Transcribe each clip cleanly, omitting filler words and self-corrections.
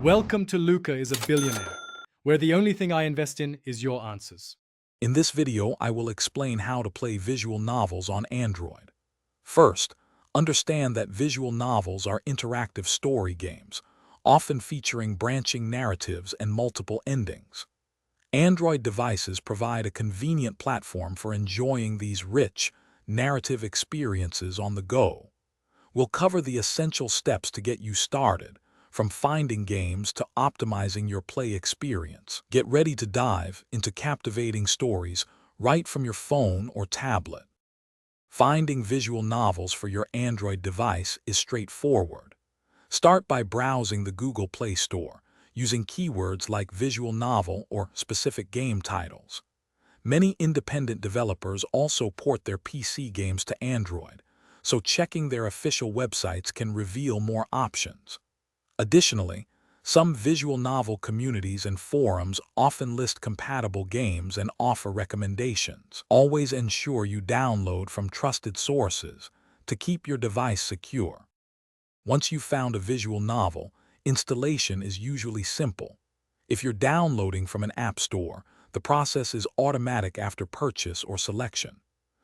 Welcome to Luca is a Billionaire, where the only thing I invest in is your answers. In this video, I will explain how to play visual novels on Android. First, understand that visual novels are interactive story games, often featuring branching narratives and multiple endings. Android devices provide a convenient platform for enjoying these rich, narrative experiences on the go. We'll cover the essential steps to get you started, from finding games to optimizing your play experience. Get ready to dive into captivating stories right from your phone or tablet. Finding visual novels for your Android device is straightforward. Start by browsing the Google Play Store, using keywords like visual novel or specific game titles. Many independent developers also port their PC games to Android, so checking their official websites can reveal more options. Additionally, some visual novel communities and forums often list compatible games and offer recommendations. Always ensure you download from trusted sources to keep your device secure. Once you've found a visual novel, installation is usually simple. If you're downloading from an app store, the process is automatic after purchase or selection.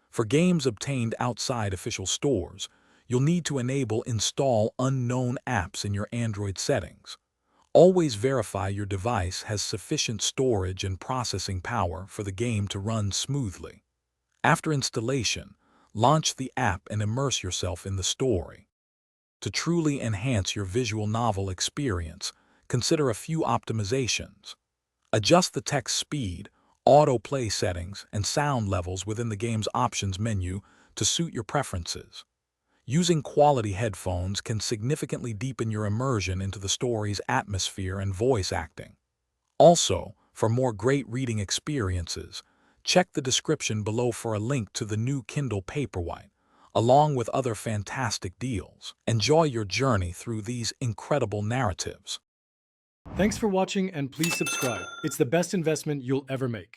For games obtained outside official stores, you'll need to enable Install Unknown Apps in your Android settings. Always verify your device has sufficient storage and processing power for the game to run smoothly. After installation, launch the app and immerse yourself in the story. To truly enhance your visual novel experience, consider a few optimizations. Adjust the text speed, autoplay settings, and sound levels within the game's options menu to suit your preferences. Using quality headphones can significantly deepen your immersion into the story's atmosphere and voice acting. Also, for more great reading experiences, check the description below for a link to the new Kindle Paperwhite, along with other fantastic deals. Enjoy your journey through these incredible narratives. Thanks for watching and please subscribe. It's the best investment you'll ever make.